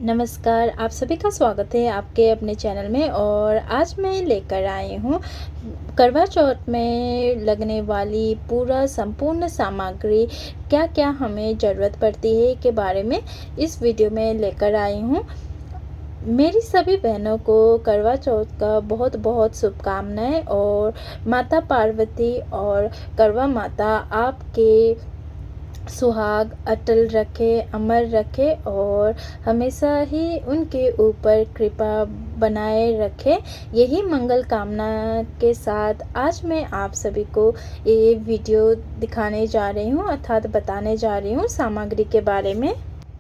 नमस्कार, आप सभी का स्वागत है आपके अपने चैनल में। और आज मैं लेकर आई हूँ करवा चौथ में लगने वाली पूरा संपूर्ण सामग्री, क्या क्या हमें ज़रूरत पड़ती है के बारे में इस वीडियो में लेकर आई हूँ। मेरी सभी बहनों को करवा चौथ का बहुत बहुत शुभकामनाएं। और माता पार्वती और करवा माता आपके सुहाग अटल रखे, अमर रखे और हमेशा ही उनके ऊपर कृपा बनाए रखे। यही मंगल कामना के साथ आज मैं आप सभी को ये वीडियो दिखाने जा रही हूँ, अर्थात बताने जा रही हूँ सामग्री के बारे में।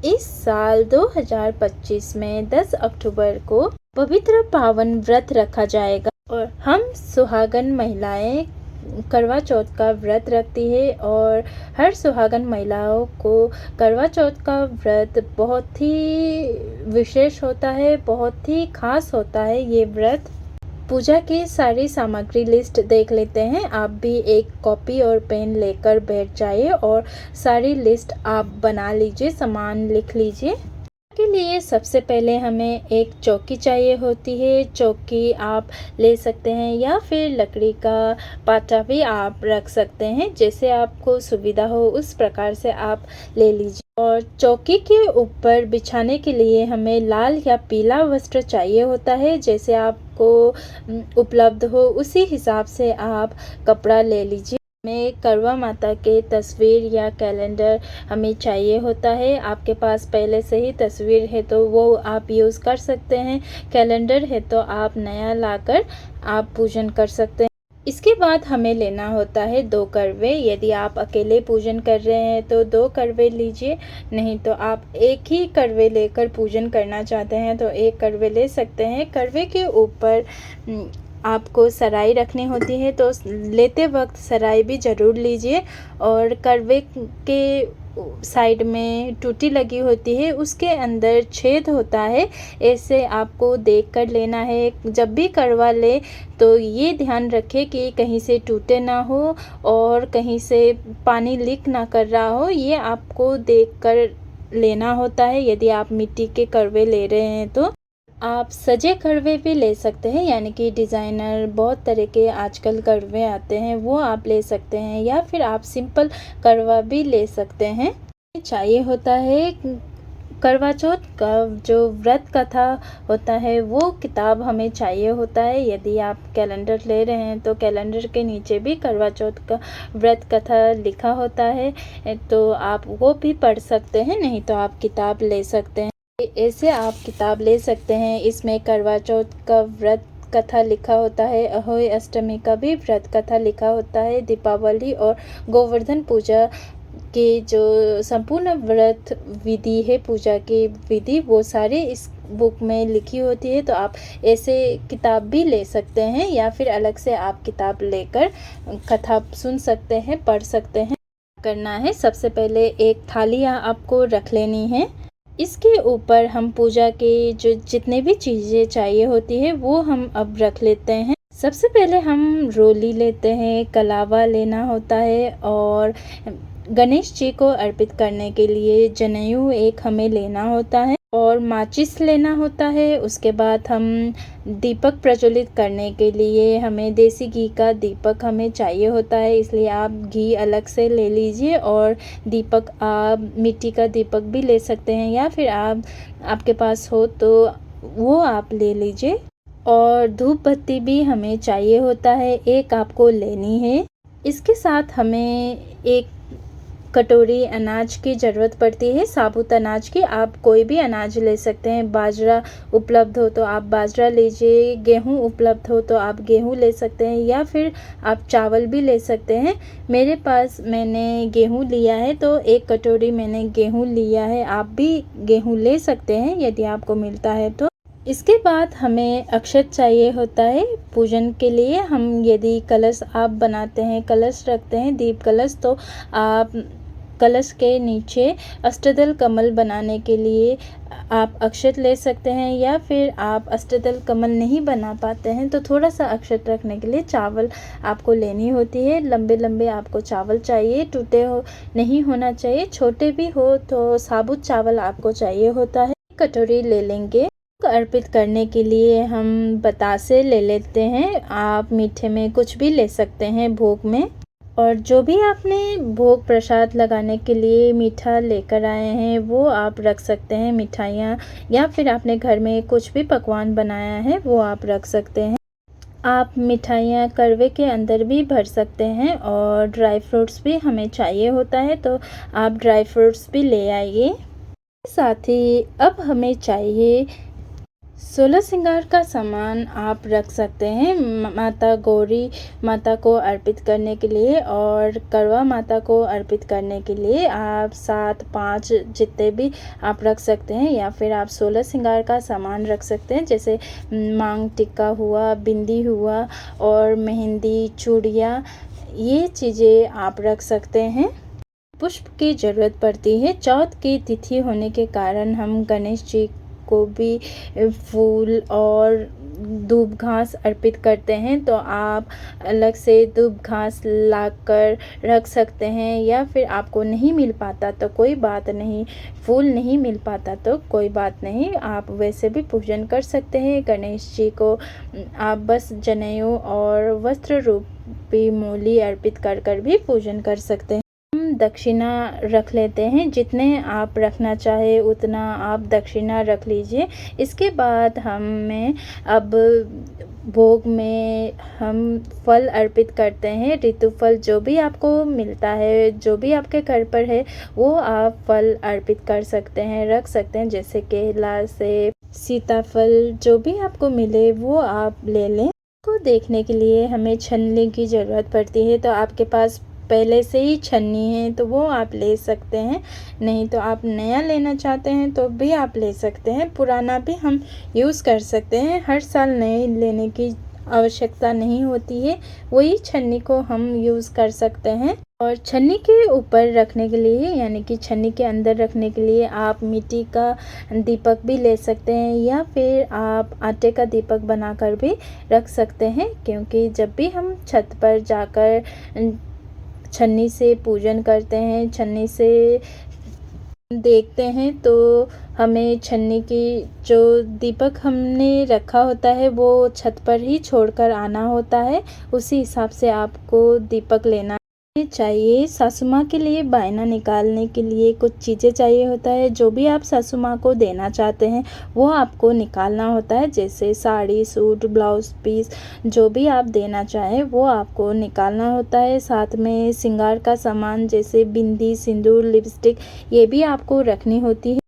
इस साल 2025 में 10 अक्टूबर को पवित्र पावन व्रत रखा जाएगा और हम सुहागन महिलाएं करवा चौथ का व्रत रखती है। और हर सुहागन महिलाओं को करवा चौथ का व्रत बहुत ही विशेष होता है, बहुत ही खास होता है ये व्रत। पूजा की सारी सामग्री लिस्ट देख लेते हैं। आप भी एक कॉपी और पेन लेकर बैठ जाइए और सारी लिस्ट आप बना लीजिए, सामान लिख लीजिए। के लिए सबसे पहले हमें एक चौकी चाहिए होती है। चौकी आप ले सकते हैं या फिर लकड़ी का पाटा भी आप रख सकते हैं, जैसे आपको सुविधा हो उस प्रकार से आप ले लीजिए। और चौकी के ऊपर बिछाने के लिए हमें लाल या पीला वस्त्र चाहिए होता है, जैसे आपको उपलब्ध हो उसी हिसाब से आप कपड़ा ले लीजिए। में करवा माता के तस्वीर या कैलेंडर हमें चाहिए होता है। आपके पास पहले से ही तस्वीर है तो वो आप यूज़ कर सकते हैं, कैलेंडर है तो आप नया लाकर आप पूजन कर सकते हैं। इसके बाद हमें लेना होता है 2 करवे। यदि आप अकेले पूजन कर रहे हैं तो 2 करवे लीजिए, नहीं तो आप एक ही करवे लेकर पूजन करना चाहते हैं तो 1 करवे ले सकते हैं। करवे के ऊपर आपको सराई रखनी होती है तो लेते वक्त सराई भी ज़रूर लीजिए। और करवे के साइड में टूटी लगी होती है, उसके अंदर छेद होता है, ऐसे आपको देख कर लेना है। जब भी करवा ले तो ये ध्यान रखें कि कहीं से टूटे ना हो और कहीं से पानी लीक ना कर रहा हो, ये आपको देख कर लेना होता है। यदि आप मिट्टी के करवे ले रहे हैं तो आप सजे करवे भी ले सकते हैं, यानी कि डिज़ाइनर बहुत तरह के आजकल करवे आते हैं वो आप ले सकते हैं, या फिर आप सिंपल करवा भी ले सकते हैं। चाहिए होता है करवा चौथ का जो व्रत कथा होता है वो किताब हमें चाहिए होता है। यदि आप कैलेंडर ले रहे हैं तो कैलेंडर के नीचे भी करवा चौथ का व्रत कथा लिखा होता है, तो आप वो भी पढ़ सकते हैं, नहीं तो आप किताब ले सकते हैं। ऐसे आप किताब ले सकते हैं। इसमें करवा चौथ का व्रत कथा लिखा होता है, अहोई अष्टमी का भी व्रत कथा लिखा होता है, दीपावली और गोवर्धन पूजा की जो संपूर्ण व्रत विधि है, पूजा की विधि, वो सारी इस बुक में लिखी होती है। तो आप ऐसे किताब भी ले सकते हैं या फिर अलग से आप किताब लेकर कथा सुन सकते हैं, पढ़ सकते हैं। करना है, सबसे पहले एक थाली आपको रख लेनी है। इसके ऊपर हम पूजा के जो जितने भी चीज़ें चाहिए होती है वो हम अब रख लेते हैं। सबसे पहले हम रोली लेते हैं, कलावा लेना होता है और गणेश जी को अर्पित करने के लिए जनेऊ एक हमें लेना होता है और माचिस लेना होता है। उसके बाद हम दीपक प्रज्वलित करने के लिए हमें देसी घी का दीपक हमें चाहिए होता है, इसलिए आप घी अलग से ले लीजिए। और दीपक आप मिट्टी का दीपक भी ले सकते हैं या फिर आपके पास हो तो वो आप ले लीजिए। और धूप बत्ती भी हमें चाहिए होता है, एक आपको लेनी है। इसके साथ हमें एक कटोरी अनाज की ज़रूरत पड़ती है, साबुत अनाज की। आप कोई भी अनाज ले सकते हैं, बाजरा उपलब्ध हो तो आप बाजरा लीजिए, गेहूं उपलब्ध हो तो आप गेहूं ले सकते हैं या फिर आप चावल भी ले सकते हैं। मेरे पास मैंने गेहूं लिया है तो 1 कटोरी मैंने गेहूं लिया है, आप भी गेहूं ले सकते हैं यदि आपको मिलता है तो। इसके बाद हमें अक्षत चाहिए होता है पूजन के लिए। हम यदि कलश आप बनाते हैं, कलश रखते हैं, दीप कलश, तो आप कलश के नीचे अष्टदल कमल बनाने के लिए आप अक्षत ले सकते हैं, या फिर आप अष्टदल कमल नहीं बना पाते हैं तो थोड़ा सा अक्षत रखने के लिए चावल आपको लेनी होती है। लंबे लंबे आपको चावल चाहिए, टूटे हो नहीं होना चाहिए, छोटे भी हो तो साबुत चावल आपको चाहिए होता है। कटोरी ले लेंगे। अर्पित करने के लिए हम बतासे ले लेते हैं। आप मीठे में कुछ भी ले सकते हैं भोग में। और जो भी आपने भोग प्रसाद लगाने के लिए मीठा लेकर आए हैं वो आप रख सकते हैं, मिठाइयाँ, या फिर आपने घर में कुछ भी पकवान बनाया है वो आप रख सकते हैं। आप मिठाइयाँ करवे के अंदर भी भर सकते हैं और ड्राई फ्रूट्स भी हमें चाहिए होता है, तो आप ड्राई फ्रूट्स भी ले आइए। साथ ही अब हमें चाहिए 16 श्रृंगार का सामान आप रख सकते हैं माता गौरी माता को अर्पित करने के लिए, और करवा माता को अर्पित करने के लिए आप 7, 5 जितने भी आप रख सकते हैं, या फिर आप 16 श्रृंगार का सामान रख सकते हैं, जैसे मांग टिक्का हुआ, बिंदी हुआ और मेहंदी, चूड़ियाँ, ये चीज़ें आप रख सकते हैं। पुष्प की ज़रूरत पड़ती है। चौथ की तिथि होने के कारण हम गणेश जी को भी फूल और दूब घास अर्पित करते हैं, तो आप अलग से दूब घास लाकर रख सकते हैं, या फिर आपको नहीं मिल पाता तो कोई बात नहीं, फूल नहीं मिल पाता तो कोई बात नहीं, आप वैसे भी पूजन कर सकते हैं। गणेश जी को आप बस जनेऊ और वस्त्र रूपी मूली अर्पित कर कर भी पूजन कर सकते हैं। दक्षिणा रख लेते हैं, जितने आप रखना चाहे उतना आप दक्षिणा रख लीजिए। इसके बाद हमें अब भोग में हम फल अर्पित करते हैं। ऋतु फल जो भी आपको मिलता है, जो भी आपके घर पर है वो आप फल अर्पित कर सकते हैं, रख सकते हैं, जैसे केला, सेब, सीताफल, जो भी आपको मिले वो आप ले लें। को देखने के लिए हमें छन्नी की ज़रूरत पड़ती है, तो आपके पास पहले से ही छन्नी है तो वो आप ले सकते हैं, नहीं तो आप नया लेना चाहते हैं तो भी आप ले सकते हैं। पुराना भी हम यूज़ कर सकते हैं, हर साल नए लेने की आवश्यकता नहीं होती है, वही छन्नी को हम यूज़ कर सकते हैं। और छन्नी के ऊपर रखने के लिए, यानी कि छन्नी के अंदर रखने के लिए आप मिट्टी का दीपक भी ले सकते हैं, या फिर आप आटे का दीपक बनाकर भी रख सकते हैं, क्योंकि जब भी हम छत पर जाकर छन्नी से पूजन करते हैं, छन्नी से देखते हैं, तो हमें छन्नी की जो दीपक हमने रखा होता है वो छत पर ही छोड़कर आना होता है, उसी हिसाब से आपको दीपक लेना चाहिए। सासू माँ के लिए बायना निकालने के लिए कुछ चीज़ें चाहिए होता है, जो भी आप सासू माँ को देना चाहते हैं वो आपको निकालना होता है, जैसे साड़ी, सूट, ब्लाउज़ पीस, जो भी आप देना चाहें वो आपको निकालना होता है। साथ में श्रृंगार का सामान जैसे बिंदी, सिंदूर, लिपस्टिक, ये भी आपको रखनी होती है।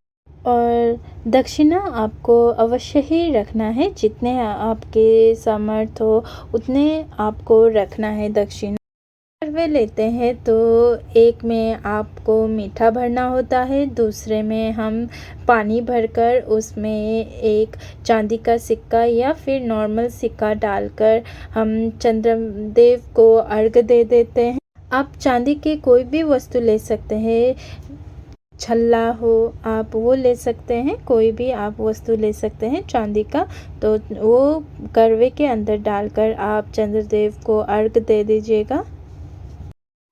और दक्षिणा आपको अवश्य ही रखना है, जितने आपके सामर्थ्य हो उतने आपको रखना है दक्षिणा। वे लेते हैं तो एक में आपको मीठा भरना होता है, दूसरे में हम पानी भरकर उसमें एक चांदी का सिक्का या फिर नॉर्मल सिक्का डालकर हम चंद्रदेव को अर्घ दे देते हैं। आप चांदी के कोई भी वस्तु ले सकते हैं, छल्ला हो आप वो ले सकते हैं, कोई भी आप वस्तु ले सकते हैं चांदी का, तो वो करवे के अंदर डालकर आप चंद्रदेव को अर्घ दे दीजिएगा।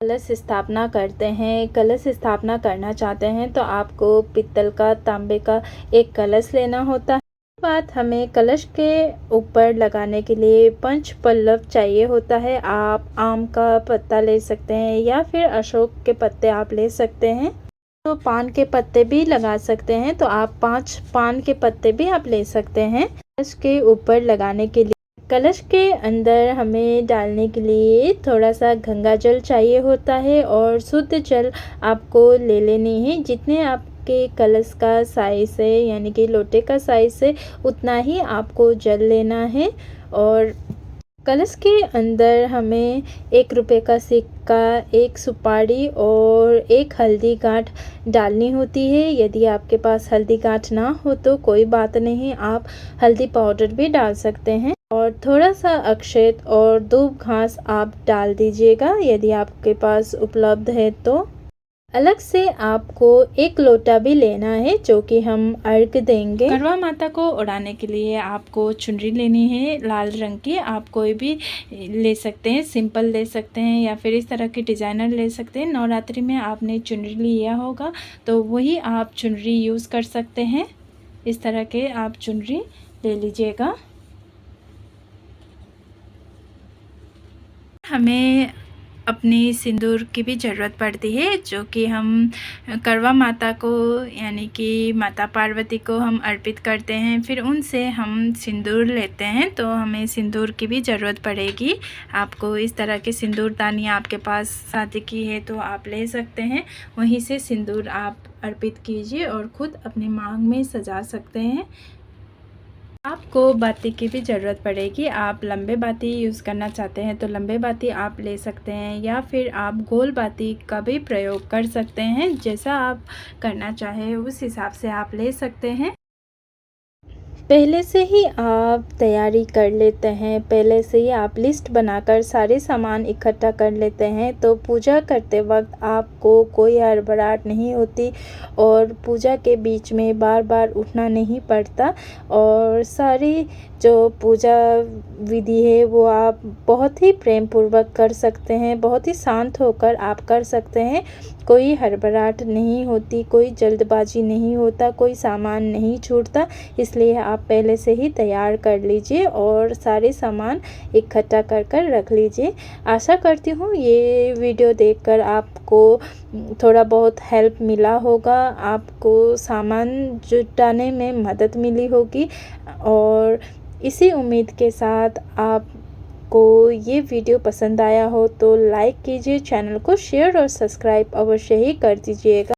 कलश स्थापना करते हैं। कलश स्थापना करना चाहते हैं तो आपको पित्तल का, तांबे का एक कलश लेना होता है। बाद हमें कलश के ऊपर लगाने के लिए पंच पल्लव चाहिए होता है। आप आम का पत्ता ले सकते हैं या फिर अशोक के पत्ते आप ले सकते हैं, तो पान के पत्ते भी लगा सकते हैं, तो आप 5 पान के पत्ते भी आप ले सकते हैं कलश के ऊपर लगाने के लिए। कलश के अंदर हमें डालने के लिए थोड़ा सा गंगा जल चाहिए होता है, और शुद्ध जल आपको ले लेनी है। जितने आपके कलश का साइज़ है, यानी कि लोटे का साइज़ है, उतना ही आपको जल लेना है। और कलश के अंदर हमें 1 रुपये का सिक्का, 1 सुपारी और 1 हल्दी गांठ डालनी होती है। यदि आपके पास हल्दी गांठ ना हो तो कोई बात नहीं, आप हल्दी पाउडर भी डाल सकते हैं। और थोड़ा सा अक्षत और दूब घास आप डाल दीजिएगा यदि आपके पास उपलब्ध है तो। अलग से आपको 1 लोटा भी लेना है जो कि हम अर्घ देंगे। करवा माता को उड़ाने के लिए आपको चुनरी लेनी है लाल रंग की। आप कोई भी ले सकते हैं, सिंपल ले सकते हैं या फिर इस तरह की डिज़ाइनर ले सकते हैं। नवरात्रि में आपने चुनरी लिया होगा तो वही आप चुनरी यूज़ कर सकते हैं। इस तरह के आप चुनरी ले लीजिएगा। हमें अपनी सिंदूर की भी ज़रूरत पड़ती है, जो कि हम करवा माता को यानी कि माता पार्वती को हम अर्पित करते हैं। फिर उनसे हम सिंदूर लेते हैं, तो हमें सिंदूर की भी ज़रूरत पड़ेगी। आपको इस तरह के सिंदूरदानी आपके पास शादी की है तो आप ले सकते हैं, वहीं से सिंदूर आप अर्पित कीजिए और ख़ुद अपनी मांग में सजा सकते हैं। आपको बाती की भी ज़रूरत पड़ेगी। आप लंबे बाती यूज़ करना चाहते हैं तो लंबे बाती आप ले सकते हैं, या फिर आप गोल बाती का भी प्रयोग कर सकते हैं। जैसा आप करना चाहें उस हिसाब से आप ले सकते हैं। पहले से ही आप तैयारी कर लेते हैं, पहले से ही आप लिस्ट बनाकर सारे सामान इकट्ठा कर लेते हैं, तो पूजा करते वक्त आपको कोई हड़बड़ाहट नहीं होती और पूजा के बीच में बार बार उठना नहीं पड़ता। और सारी जो पूजा विधि है वो आप बहुत ही प्रेम पूर्वक कर सकते हैं, बहुत ही शांत होकर आप कर सकते हैं। कोई हड़बड़ाहट नहीं होती, कोई जल्दबाजी नहीं होता, कोई सामान नहीं छूटता। इसलिए आप पहले से ही तैयार कर लीजिए और सारे सामान इकट्ठा कर कर रख लीजिए। आशा करती हूँ ये वीडियो देखकर आपको थोड़ा बहुत हेल्प मिला होगा, आपको सामान जुटाने में मदद मिली होगी। और इसी उम्मीद के साथ आपको ये वीडियो पसंद आया हो तो लाइक कीजिए, चैनल को शेयर और सब्सक्राइब अवश्य ही कर दीजिएगा।